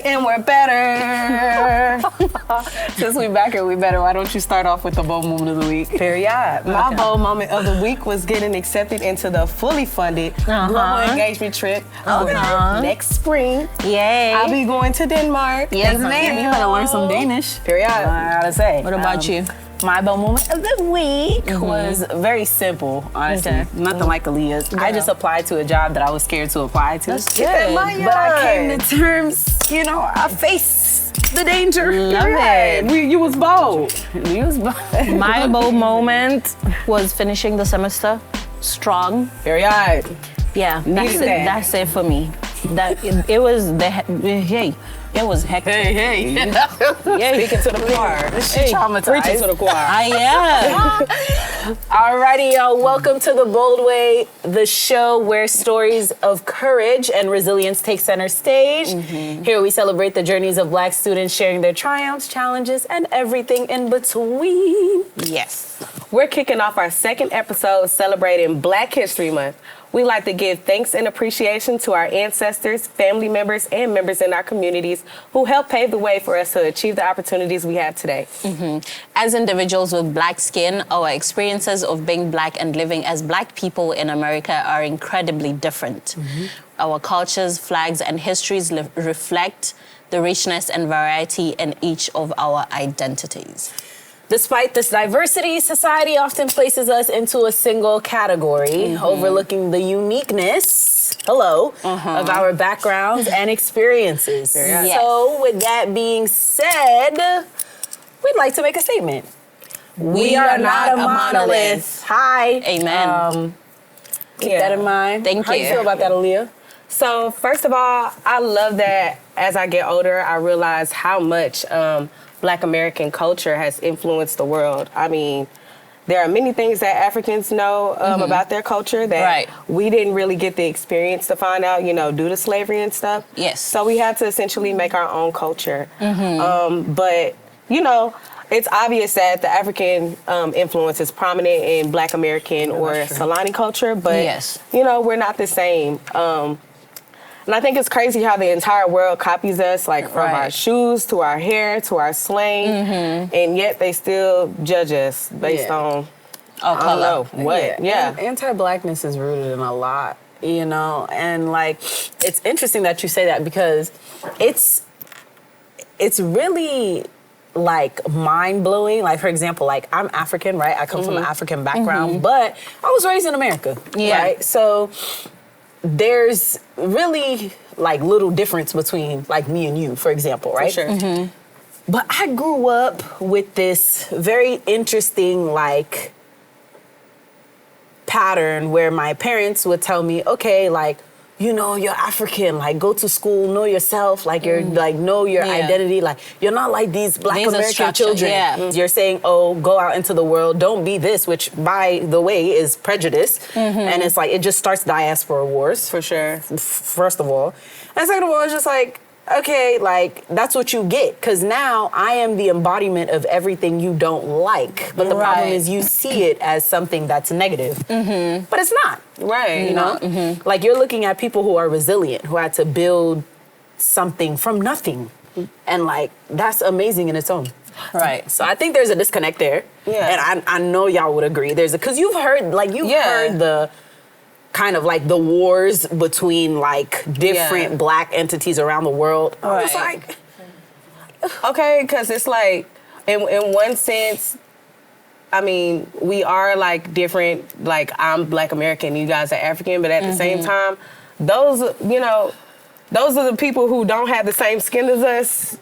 and we're better. Since we back here, we better. Why don't you start off with the bold moment of the week? Period. My bold moment of the week was getting accepted into the fully funded global engagement trip next spring. Yay. I'll be going to Denmark. Yes, ma'am. You better learn some Danish. Period. I gotta say. What about you? My bold moment of the week was very simple, honestly. Okay. Nothing like Aaliyah's. I just applied to a job that I was scared to apply to. That's good. But I came to terms, I faced the danger. Love it. You was bold. You was bold. My bold moment was finishing the semester strong. Period. Yeah, that's it. that. That's it for me. It was it was hectic. Hey. Speaking to the choir. Traumatized. Preaching to the choir. I am. Alrighty, y'all. Welcome to The Bold Way, the show where stories of courage and resilience take center stage. Here we celebrate the journeys of Black students sharing their triumphs, challenges, and everything in between. Yes. We're kicking off our second episode celebrating Black History Month. We like to give thanks and appreciation to our ancestors, family members, and members in our communities who helped pave the way for us to achieve the opportunities we have today. As individuals with Black skin, our experiences of being Black and living as Black people in America are incredibly different. Our cultures, flags, and histories reflect the richness and variety in each of our identities. Despite this diversity, society often places us into a single category, overlooking the uniqueness, of our backgrounds and experiences. Yes. So with that being said, we'd like to make a statement. We are not a monolith. Hi. Amen. Keep that in mind. Thank How you you. feel about that, Aaliyah? So first of all, I love that as I get older, I realize how much Black American culture has influenced the world. I mean, there are many things that Africans know about their culture that we didn't really get the experience to find out, due to slavery and stuff. Yes. So we had to essentially make our own culture. But, it's obvious that the African influence is prominent in Black American or Solani culture, but, we're not the same. And I think it's crazy how the entire world copies us, like from our shoes to our hair to our slang, and yet they still judge us based on color. Anti-Blackness is rooted in a lot, and like it's interesting that you say that because it's really like mind-blowing. Like, for example, like I'm African, right? I come from an African background, but I was raised in America, right? So there's really like little difference between like me and you, for example, right? For sure. But I grew up with this very interesting like pattern where my parents would tell me, okay, like, you're African, like go to school, know yourself, like you're like know your identity, like you're not like these Black American children. You're saying, oh, go out into the world, don't be this, which by the way is prejudice. And it's like it just starts diaspora wars. For sure. First of all. And second of all, it's just like, okay, like that's what you get. Cause now I am the embodiment of everything you don't like. But the problem is you see it as something that's negative. But it's not. Right. Like you're looking at people who are resilient, who had to build something from nothing. And like, that's amazing in its own. Right. So I think there's a disconnect there. Yeah. And I know y'all would agree. Cause you've heard heard the kind of like the wars between like different Black entities around the world. Right. It's like, okay, because it's like, in one sense, I mean, we are like different, like I'm Black American, you guys are African, but at the same time, those are the people who don't have the same skin as us.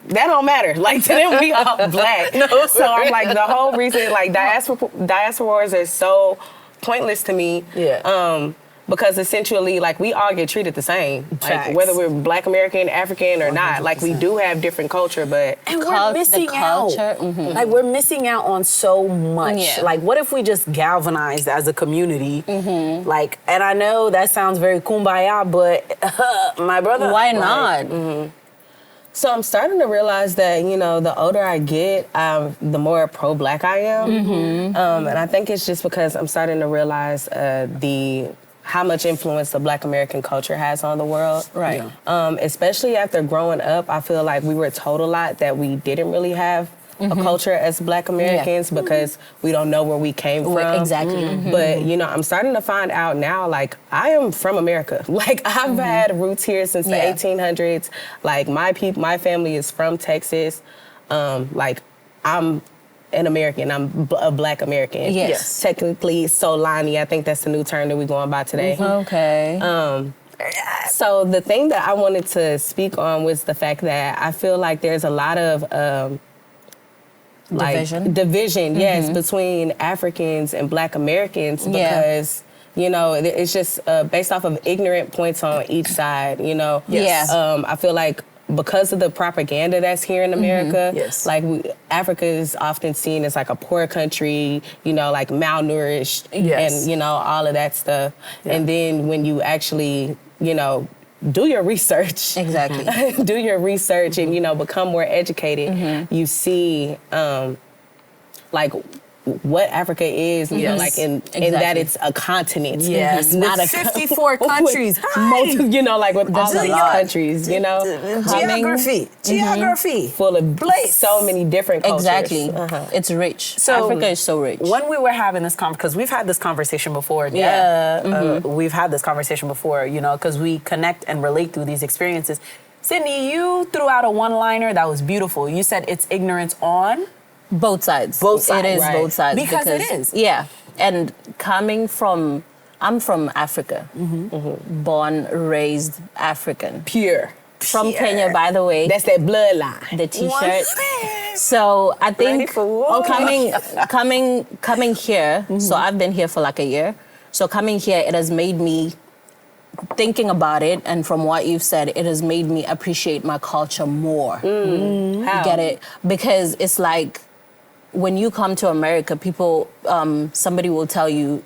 That don't matter. Like to them, we all Black. So I'm like, the whole reason, like diaspora wars are so pointless to me. Because essentially, like, we all get treated the same. Like, whether we're Black American, African, or not. Like, we do have different culture, but... And we're missing out. Like, we're missing out on so much. Like, what if we just galvanized as a community? Like, and I know that sounds very kumbaya, but my brother... Why not? So I'm starting to realize that, the older I get, the more pro-Black I am. And I think it's just because I'm starting to realize how much influence the Black American culture has on the world. Right. Especially after growing up, I feel like we were told a lot that we didn't really have a culture as Black Americans because we don't know where we came from. Exactly. But, you know, I'm starting to find out now, like, I am from America. Like, I've had roots here since the 1800s. Like, my family is from Texas. Like, I'm an American. I'm a Black American. Yes. Technically, Solani. I think that's the new term that we're going by today. Okay. So the thing that I wanted to speak on was the fact that I feel like there's a lot of division, yes, between Africans and Black Americans because, you know, it's just based off of ignorant points on each side, you know. I feel like because of the propaganda that's here in America, like Africa is often seen as like a poor country, you know, like malnourished and, you know, all of that stuff. And then when you actually, you know, do your research. Exactly. Do your research and, you know, become more educated. You see, like, what Africa is, you know, like in that it's a continent. Yes, not with 54 countries. You know, like with all of these countries, you know. Geography. Full of so many different cultures. Exactly. It's rich. So Africa is so rich. When we were having this because we've had this conversation before. We've had this conversation before, you know, because we connect and relate through these experiences. Sydney, you threw out a one-liner that was beautiful. You said it's ignorance on... Both sides. Both sides. It is both sides. Because it is. Yeah. And I'm from Africa. Born, raised African. Pure. From Kenya, by the way. That's that bloodline. The T-shirt. So I think coming here, so I've been here for like a year. So coming here, it has made me, thinking about it, and from what you've said, it has made me appreciate my culture more. How? You get it? Because it's like, when you come to America, people, somebody will tell you,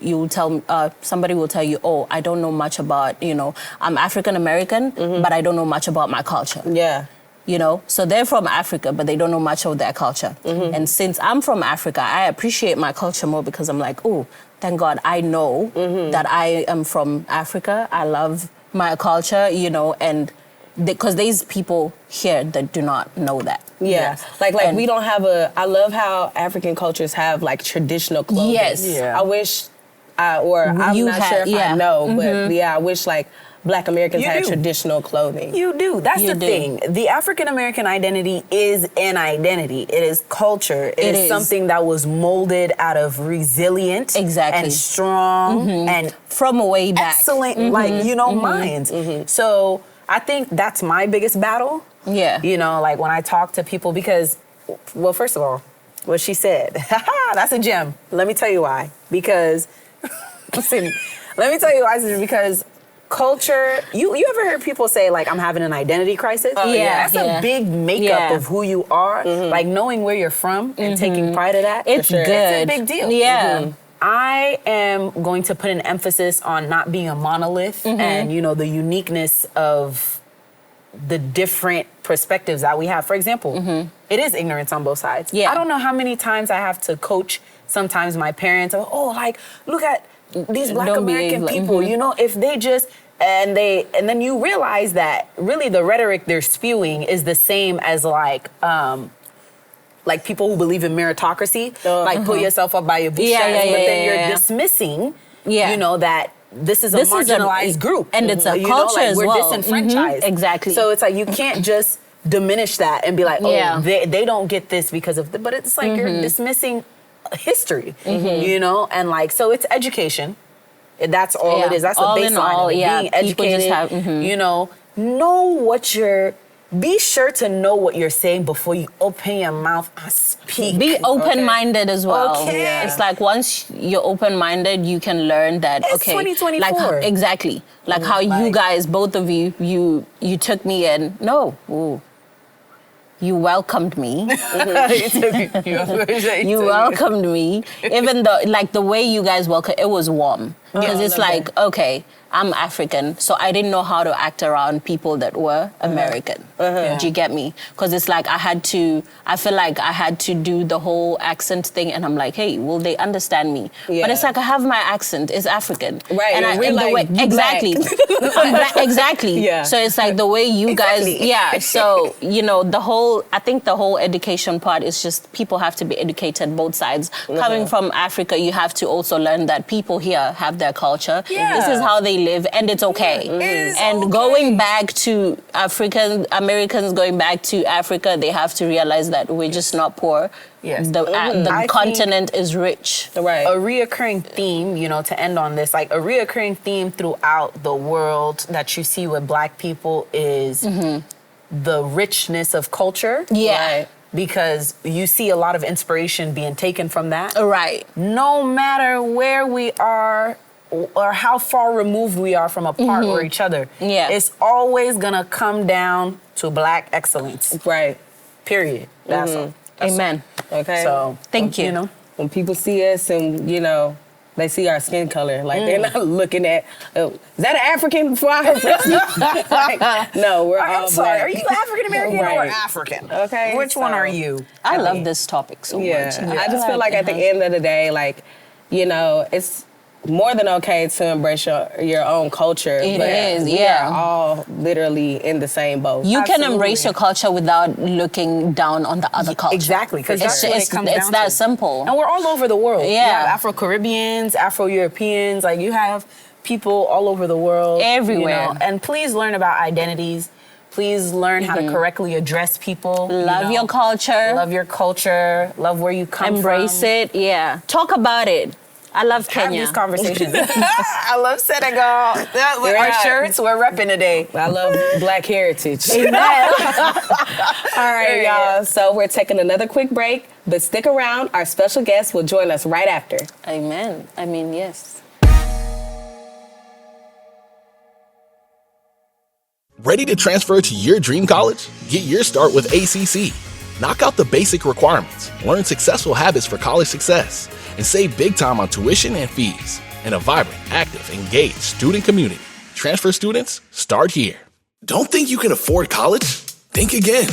oh, I don't know much about, you know, I'm African American, but I don't know much about my culture. Yeah. You know, so they're from Africa, but they don't know much of their culture. And since I'm from Africa, I appreciate my culture more because I'm like, oh, thank God I know that I am from Africa. I love my culture, you know, and because there's people here that do not know that. Yeah. Like we don't have I love how African cultures have like traditional clothing. Yes. Yeah. I wish, I'm not sure if I know, but I wish like Black Americans had traditional clothing. You do. That's the thing. The African American identity is an identity. It is culture. It is something that was molded out of resilient and strong and from way back. Excellent, like, you know, minds. So I think that's my biggest battle. Yeah. You know, like when I talk to people because, well, first of all, what she said, that's a gem. Let me tell you why. Because, listen, let me tell you why. Because culture, you ever heard people say, like, I'm having an identity crisis? That's a big makeup of who you are. Like knowing where you're from and taking pride of that. It's good. It's a big deal. Yeah. I am going to put an emphasis on not being a monolith and, you know, the uniqueness of the different perspectives that we have. For example, it is ignorance on both sides. Yeah. I don't know how many times I have to coach sometimes my parents. Oh, like, look at these Black American people, you know, if they just... And then you realize that really the rhetoric they're spewing is the same as like people who believe in meritocracy, like pull yourself up by your bootstraps, but then you're dismissing, you know, that this is a marginalized group. And it's a culture as well. We're disenfranchised. Exactly. So it's like you can't just diminish that and be like, oh, they don't get this because of but it's like you're dismissing history, you know? And like, so it's education. That's all it is. That's the baseline. Being educated, you know what you're... Be sure to know what you're saying before you open your mouth and speak. Be open-minded as well. Okay. Yeah. It's like once you're open-minded, you can learn that, it's 2024. Like, exactly. Like how you guys, both of you took me in. No. Ooh. You welcomed me. You welcomed me. Even though, like, the way you guys welcomed, it was warm. Because it's like, okay, I'm African, so I didn't know how to act around people that were American. Do you get me? Because it's like I feel like I had to do the whole accent thing, and I'm like, hey, will they understand me? Yeah. But it's like I have my accent, it's African. Right, and we're like, exactly. I'm black, exactly. Yeah. So it's like the way you guys, so, I think the whole education part is just people have to be educated both sides. Coming from Africa, you have to also learn that people here have their culture. Yeah. This is how they live, and it's okay. And going back to Americans going back to Africa, they have to realize that we're just not poor. Yes. The continent is rich. Right. A reoccurring theme, to end on this, like a reoccurring theme throughout the world that you see with Black people is the richness of culture. Yeah. Right? Because you see a lot of inspiration being taken from that. Right. No matter where we are or how far removed we are from a part or each other, it's always gonna come down to Black excellence. Right. Period. That's all. Amen. Okay. So thank you. When people see us and, they see our skin color, like they're not looking at, is that an African before I like, no, we're all I'm sorry, Black. are you African American or Right. African? Okay. Which one are you? I love this topic so much. I just feel like at the end of the day, like, it's more than okay to embrace your own culture. It but is, we are all literally in the same boat. You can embrace your culture without looking down on the other culture. Exactly, because that's what it comes it's down that to. simple. And we're all over the world. Yeah. You have Afro-Caribbeans, Afro-Europeans, like you have people all over the world. Everywhere. And please learn about identities. Please learn how to correctly address people. Love your culture. Love your culture. Love where you come Embrace from. it. Yeah. Talk about it. I love Kenya. Have these conversations. I love Senegal. With our shirts, we're repping today. I love Black heritage. Amen. All right, y'all. So we're taking another quick break, but stick around. Our special guest will join us right after. Amen. I mean, yes. Ready to transfer to your dream college? Get your start with ACC. Knock out the basic requirements, learn successful habits for college success, and save big time on tuition and fees. In a vibrant, active, engaged student community. Transfer students, start here. Don't think you can afford college? Think again.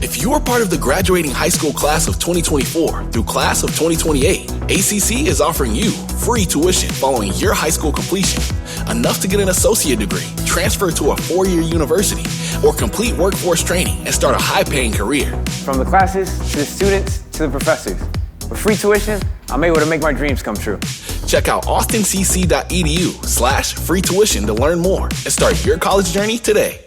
If you are part of the graduating high school class of 2024 through class of 2028, ACC is offering you free tuition following your high school completion. Enough to get an associate degree, transfer to a 4-year university, or complete workforce training and start a high-paying career. From the classes, to the students, to the professors. With free tuition, I'm able to make my dreams come true. Check out austincc.edu/free tuition to learn more and start your college journey today.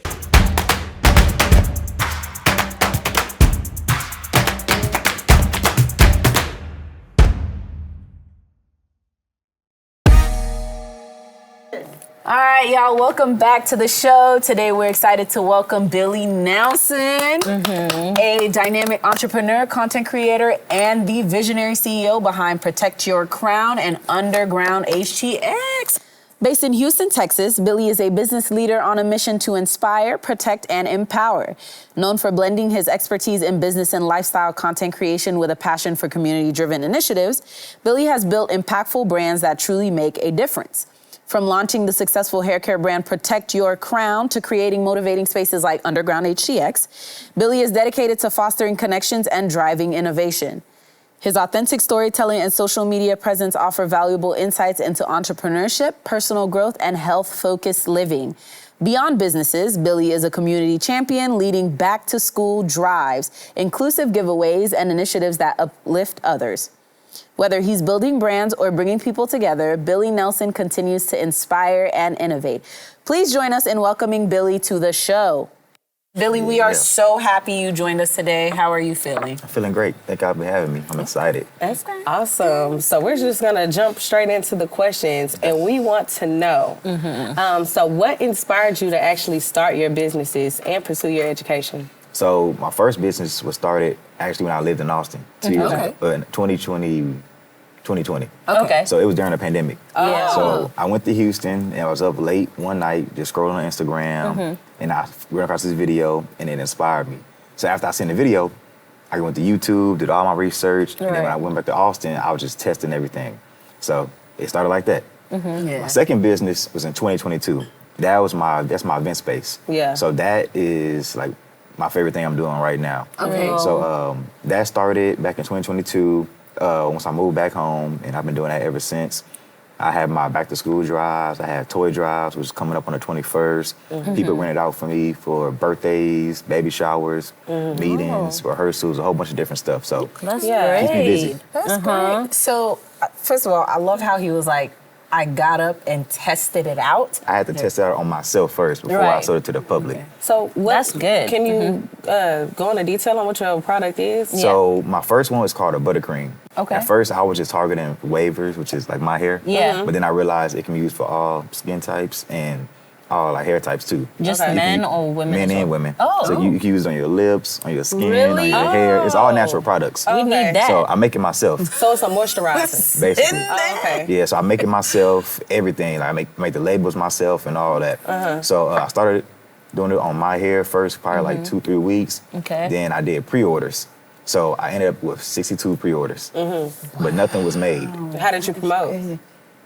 All right, y'all, welcome back to the show. Today we're excited to welcome Billy Nelson, a dynamic entrepreneur, content creator, and the visionary CEO behind Protekt Your Krown and Underground HTX. Based in Houston, Texas, Billy is a business leader on a mission to inspire, protect, and empower. Known for blending his expertise in business and lifestyle content creation with a passion for community-driven initiatives, Billy has built impactful brands that truly make a difference. From launching the successful hair care brand Protekt Your Krown to creating motivating spaces like Underground HTX, Billy is dedicated to fostering connections and driving innovation. His authentic storytelling and social media presence offer valuable insights into entrepreneurship, personal growth, and health-focused living. Beyond businesses, Billy is a community champion leading back-to-school drives, inclusive giveaways, and initiatives that uplift others. Whether he's building brands or bringing people together, Billy Nelson continues to inspire and innovate. Please join us in welcoming Billy to the show. Billy, we are so happy you joined us today. How are you feeling? I'm feeling great. Thank God for having me. I'm excited. That's great. Awesome. So we're just going to jump straight into the questions, and we want to know, so what inspired you to actually start your businesses and pursue your education? So my first business was started actually when I lived in Austin 2 years ago, in 2020. Okay. So it was during the pandemic. Yeah. So I went to Houston and I was up late one night just scrolling on Instagram and I ran across this video and it inspired me. So after I seen the video, I went to YouTube, did all my research, and then when I went back to Austin, I was just testing everything. So it started like that. My second business was in 2022. That's my event space. Yeah. So that is like my favorite thing I'm doing right now. Okay. So that started back in 2022. Once I moved back home, and I've been doing that ever since. I have my back to school drives. I have toy drives, which is coming up on the 21st. People rent it out for me for birthdays, baby showers, meetings, rehearsals, a whole bunch of different stuff. So That's keeps me busy. great. That's great. So, first of all, I love how he was like, I got up and tested it out. I had to test it out on myself first before I Right. sold it to the public. So That's good. Can you go into detail on what your product is? So my first one was called a buttercream. Okay. At first, I was just targeting wavers, which is like my hair. Yeah. But then I realized it can be used for all skin types and all like hair types too. Just Okay. men or women? Men as well? and women. Oh. So you can use it on your lips, on your skin, Really? on your hair. It's all natural products. We need Okay. that. So I make it myself, So it's a moisturizer. basically. Oh, okay. Yeah, so I make it myself, everything. Like I make the labels myself and all that. So I started doing it on my hair first, probably like 2-3 weeks. Okay. Then I did pre-orders. So I ended up with 62 pre-orders, but nothing was made. How did you promote?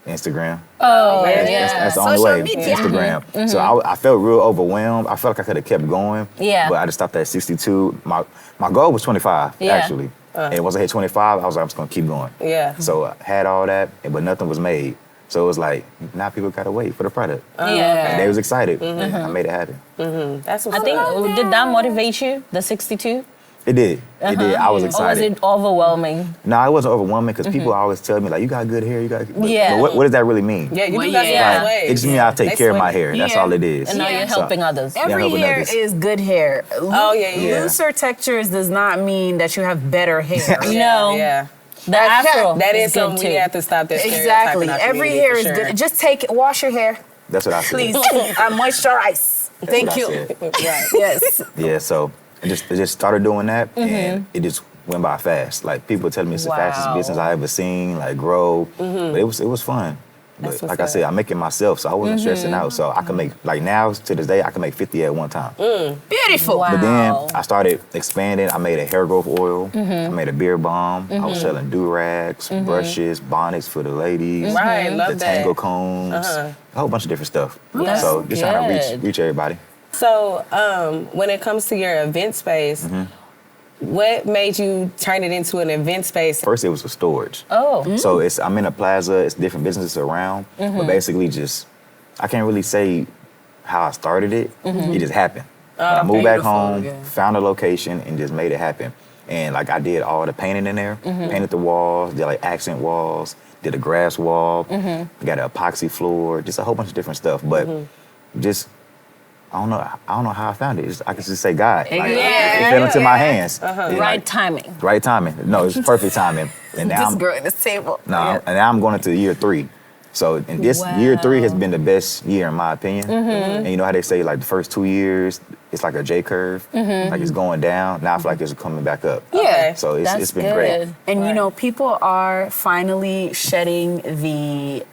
Instagram. Oh, That's- yeah. That's the only Social way. media. Instagram. So I felt real overwhelmed. I felt like I could have kept going. Yeah. But I just stopped at 62. My goal was 25 Yeah. actually. And once I hit 25, I was like, I'm just gonna keep going. Yeah. So I had all that, but nothing was made. So it was like, now people gotta wait for the product. Yeah. And they was excited. And I made it happen. That's what's I think, up. did that motivate you, the 62? It did. It did. I was Or was excited. it overwhelming? No, it wasn't overwhelming because people always tell me like, you got good hair, you got. But, Yeah. but what does that really mean? Yeah, you Well, do got yeah. some ways. It just means I take They care of my swing. hair. That's Yeah. all it is. And now you're So- helping others. Yeah, Every helping hair others. is good hair. Oh, yeah, yeah. Looser textures does not mean that you have better hair. No. Yeah. The afro That is good something we too. have to stop that stereotype Exactly. in our Every community, hair for is sure. good. Just wash your hair, That's what I said. please. Moisturize. Thank what I you. said. Right. Yes. Yeah, so I just started doing that, and it just went by fast. Like people tell me it's the fastest Wow. business I ever seen, like grow. But it was fun. That's But what's like I up. said, I make it myself, so I wasn't stressing out. So I could make like now to this day I can make 50 at one time. Beautiful. Wow. But then I started expanding. I made a hair growth oil. I made a beard balm. I was selling do-rags, brushes, bonnets for the ladies. Right, love the that. tangle combs, a whole bunch of different stuff. That's So just trying to good. reach everybody. So, when it comes to your event space, what made you turn it into an event space? First, it was a storage. Oh. So I'm in a plaza. It's different businesses around, but basically just I can't really say how I started it. It just happened. I moved back beautiful, home, yeah. found a location, and just made it happen. And like I did all the painting in there, painted the walls, did like accent walls, did a grass wall, got an epoxy floor, just a whole bunch of different stuff. But just I don't know how I found it. I could just say God. Like, it fell into my hands. And, Right like, timing. right timing. No, it's perfect timing. And now This girl at this table. and now I'm going into year 3. So in this year 3 has been the best year in my opinion. And you know how they say like the first 2 years it's like a J curve, like it's going down. Now I feel like it's coming back up. Yeah. So it's That's been great. good. And you know, people are finally shedding the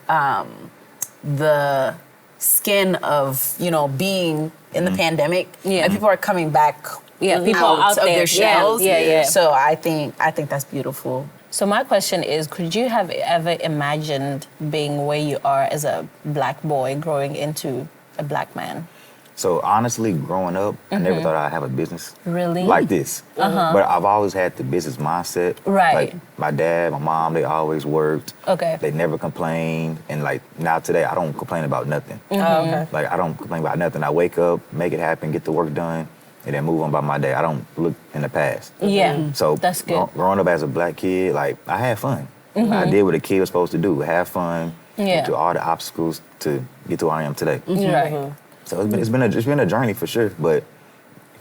skin of, you know, being in the pandemic. Yeah. And people are coming back Yeah, people are out of there. their shells. Yeah, yeah. So I think that's beautiful. So my question is, could you have ever imagined being where you are as a black boy growing into a black man? So honestly, growing up, I never thought I'd have a business Really? like this. But I've always had the business mindset. Right. Like my dad, my mom, they always worked. Okay. They never complained. And like now today, I don't complain about nothing. Oh, okay. Like I don't complain about nothing. I wake up, make it happen, get the work done, and then move on by my day. I don't look in the past. Yeah. So That's good. growing up as a black kid, like I had fun. I did what a kid was supposed to do: have fun, Yeah. get through all the obstacles to get to where I am today. Right. So it's been a journey for sure, but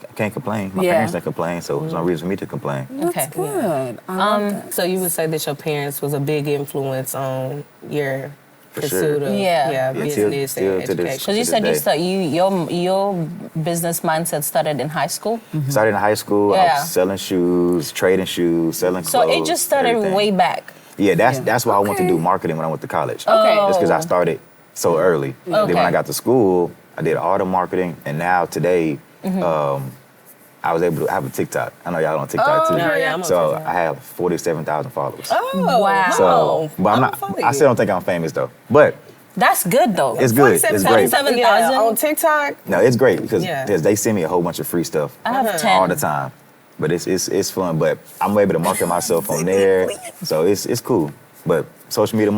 I can't complain. My Yeah. parents didn't complain, so there's no reason for me to complain. Okay. Good. So you would say that your parents was a big influence on your For pursuit sure. of Yeah. business still and to this- education? Because you To said this day. your business mindset started in high school. Started in high school, I Yeah. was selling shoes, trading shoes, selling So clothes. it just started everything. way back. Yeah, that's why I went to do marketing when I went to college. Okay. Just because I started so early. Then when Okay. I got to school, I did all the marketing, and now today, I was able to have a TikTok. I know y'all on TikTok too. yeah, yeah, I'm on so TikTok. I have 47,000 followers. Oh, Wow. So, but I'm not. follow I you. still don't think I'm famous though. But That's good though. It's good. It's great. 47,000 on TikTok. No, it's great because they send me a whole bunch of free stuff I have 10 all the time. But it's fun. But I'm able to market myself on there, so it's cool. But social media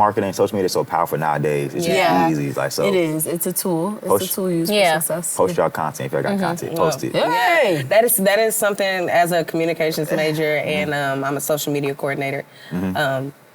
is so powerful nowadays. It's just easy. It's like so. It is. It's a tool. It's a tool used for success. Post y'all content if y'all got content. Post it. Hey, that is something as a communications major and I'm a social media coordinator.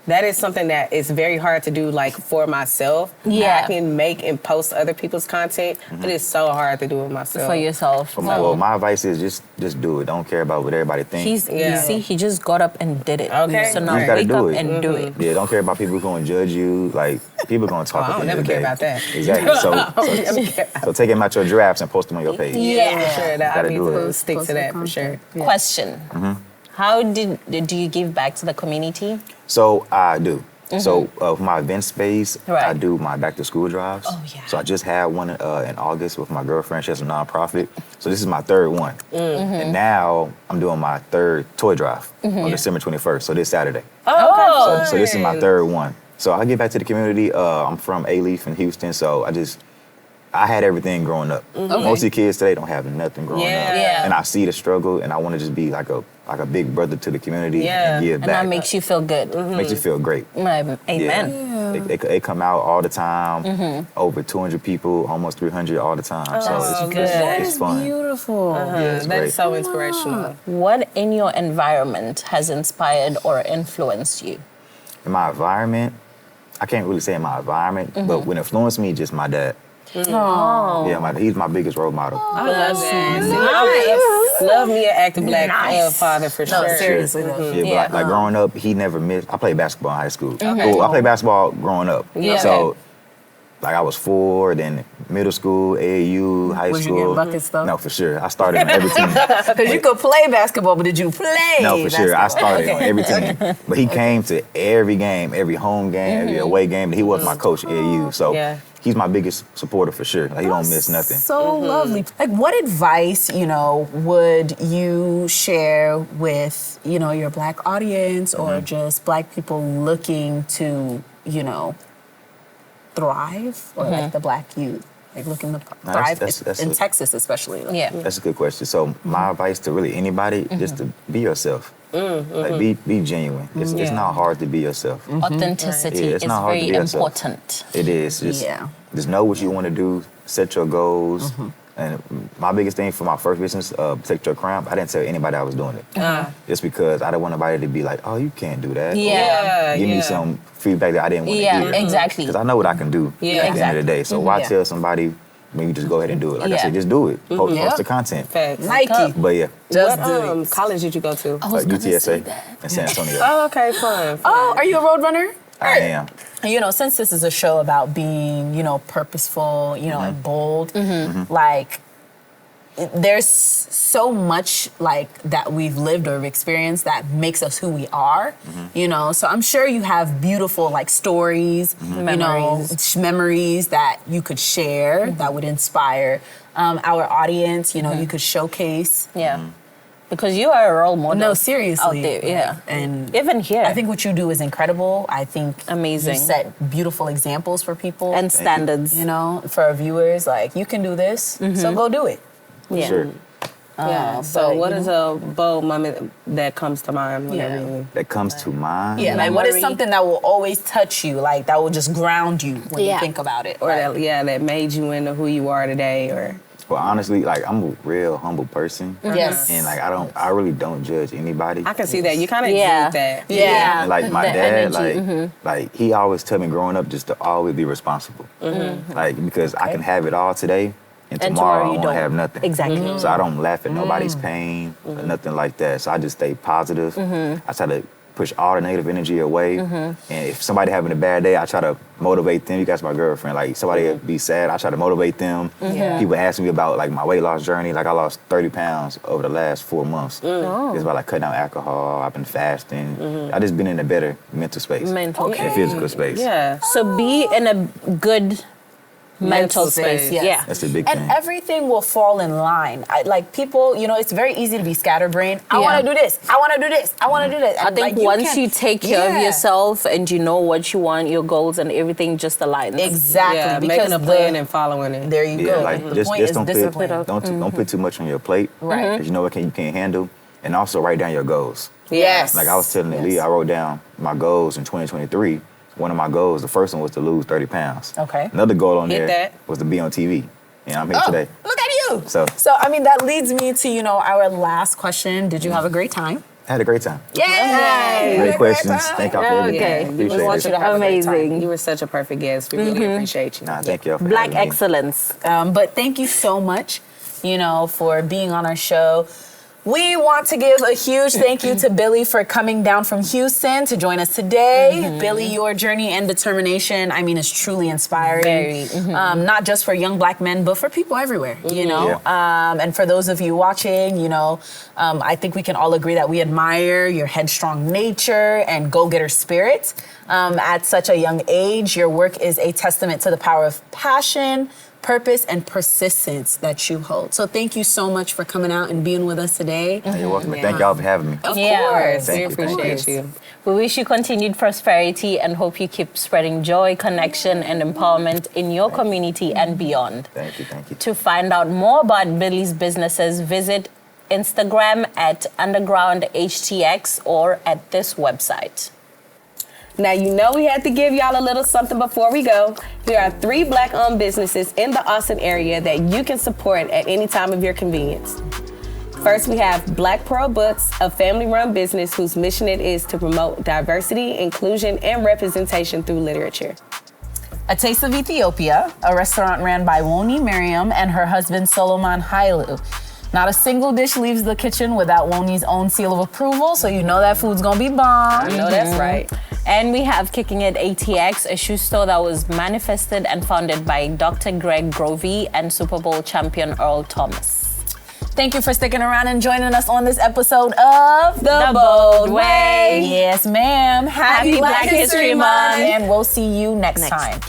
That is something that is very hard to do, like, for myself. Yeah. I can make and post other people's content, but it's so hard to do it myself. for yourself. Well, my advice is just do it. Don't care about what everybody thinks. You see, he just got up and did it. Okay. So now You just gotta wake do up it. and do it. Yeah, don't care about people who gonna judge you. Like, people gonna talk I at don't the end never of the care day. about that. Exactly. So take them out your drafts and post them on your page. Yeah. For sure. That I Gotta need do to it. stick to that for sure. Question. How do you give back to the community? So I do. So for my event space, Right. I do my back to school drives. Oh, yeah. So I just had one in August with my girlfriend. She has a nonprofit. So this is my third one. And now I'm doing my third toy drive on December 21st. So this Saturday. Oh, So this is my third one. So I give back to the community. I'm from A-Leaf in Houston. So I had everything growing up. Most of the kids today don't have nothing growing up. Yeah. And I see the struggle and I want to just be like a big brother to the community and give and back. that makes you feel good. Makes you feel great. Amen. Yeah. They come out all the time, over 200 people, almost 300 all the time. So it's good. That it's is fun. beautiful. Yeah, it's That great. is so inspirational. What in your environment has inspired or influenced you? In my environment, I can't really say in my environment, but what influenced me, just my dad. Oh. Yeah, he's my biggest role model. I love that. Love me an active black father for sure. Seriously, Yeah, though. but like growing up, he never missed. I played basketball in high school. Well, I played basketball growing up. Yeah. So, like I was 4, then middle school, AAU, high Was you school. getting buckets, though? No, for sure. I started on every team. Because you could play basketball, but did you play? No, for sure. I basketball? started on every team. But he came to every game, every home game, every away game. He was my coach at AAU. So he's my biggest supporter for sure. Like, he don't miss nothing. So lovely. Like, what advice, would you share with, your black audience or just black people looking to, thrive, or like the black youth, like looking to thrive in Texas, especially? Yeah. That's a good question. So my advice to really anybody, just to be yourself. Like, be genuine. It's not hard to be yourself. Authenticity Yeah, it's is not hard to very be yourself. important. It is. Just know what you want to do, set your goals. And my biggest thing for my first business, Protekt your Krown, I didn't tell anybody I was doing it. Just because I didn't want nobody to be like, oh, you can't do that. Yeah. Or give me some feedback that I didn't want to hear. Yeah, exactly. Because I know what I can do at the end of the day. So why tell somebody, maybe just go ahead and do it? Like I said, just do it. Post the content. Facts. Nike. But yeah, What college did you go to? UTSA in San Antonio. Oh, okay, fun. Oh, are you a road runner? I am. Since this is a show about being, purposeful, and bold, like, there's so much like that we've lived or experienced that makes us who we are, So I'm sure you have beautiful like stories, memories that you could share that would inspire our audience. You could showcase. Yeah. Because you are a role model. No, seriously. Out there, yeah. And even here. I think what you do is incredible. I think Amazing. You set beautiful examples for people. And standards. For our viewers, like, you can do this, so go do it. Yeah. Sure. Yeah. So what is a bold moment that comes to mind whenever you... That comes to mind. Yeah, like, what is something that will always touch you, like, that will just ground you when you think about it? Or that made you into who you are today, or... Well, honestly, like, I'm a real humble person. Yes. And like, I really don't judge anybody. I can see that. You kind of exude that. Yeah. And like my The dad, energy. like he always tell me growing up just to always be responsible. Like, because I can have it all today, and tomorrow I won't have nothing. Exactly. So I don't laugh at nobody's pain or nothing like that. So I just stay positive. I try to push all the negative energy away. And if somebody having a bad day, I try to motivate them. You guys, my girlfriend. Like, somebody be sad, I try to motivate them. People ask me about like my weight loss journey. Like, I lost 30 pounds over the last 4 months. It's about like cutting out alcohol. I've been fasting. I just been in a better mental space. Mental. And physical space. Yeah. So be in a good mental space. Yes. Yeah. That's a big thing. And everything will fall in line. Like people, it's very easy to be scatterbrained. I want to do this. I want to do this. I want to do this. I think once you take care of yourself and you know what you want, your goals and everything just aligns. Exactly. Yeah, because making a plan and following it. There you go. Like The point is discipline. Don't put too much on your plate. Right. Because you know what you can't handle. And also write down your goals. Yes. Like I was telling Lee, I wrote down my goals in 2023. One of my goals, the first one was to lose 30 pounds. Okay. Another goal on Hit there that. was to be on TV. And I'm here today. Look at you. So I mean, that leads me to, our last question. Did you have a great time? I had a great time. Yay! Great questions. Thank y'all for everything. Okay. Appreciate We want you it. to have a great time. Amazing. You were such a perfect guest. We really appreciate you. Nah, thank y'all for Black having me. excellence. But thank you so much, for being on our show. We want to give a huge thank you to Billy for coming down from Houston to join us today. Billy, your journey and determination, is truly inspiring. Very. Not just for young Black men, but for people everywhere, And for those of you watching, I think we can all agree that we admire your headstrong nature and go-getter spirit. At such a young age, your work is a testament to the power of passion, purpose, and persistence that you hold. So thank you so much for coming out and being with us today. You're welcome. Thank y'all for having me. Of course. Thank We you, thank appreciate you. We wish you continued prosperity and hope you keep spreading joy, connection, and empowerment in your community and beyond. Thank you, thank you. To find out more about Billy's businesses, visit Instagram at underground HTX or at this website. Now, we had to give y'all a little something before we go. Here are 3 Black-owned businesses in the Austin area that you can support at any time of your convenience. First, we have Black Pearl Books, a family-run business whose mission it is to promote diversity, inclusion, and representation through literature. A Taste of Ethiopia, a restaurant ran by Woni Miriam and her husband Solomon Hailu. Not a single dish leaves the kitchen without Woni's own seal of approval, so you know that food's gonna be bomb. I know that's right. And we have Kicking It ATX, a shoe store that was manifested and founded by Dr. Greg Grovey and Super Bowl champion Earl Thomas. Thank you for sticking around and joining us on this episode of The Bold Way. Yes, ma'am. Happy Black History Month. And we'll see you next time.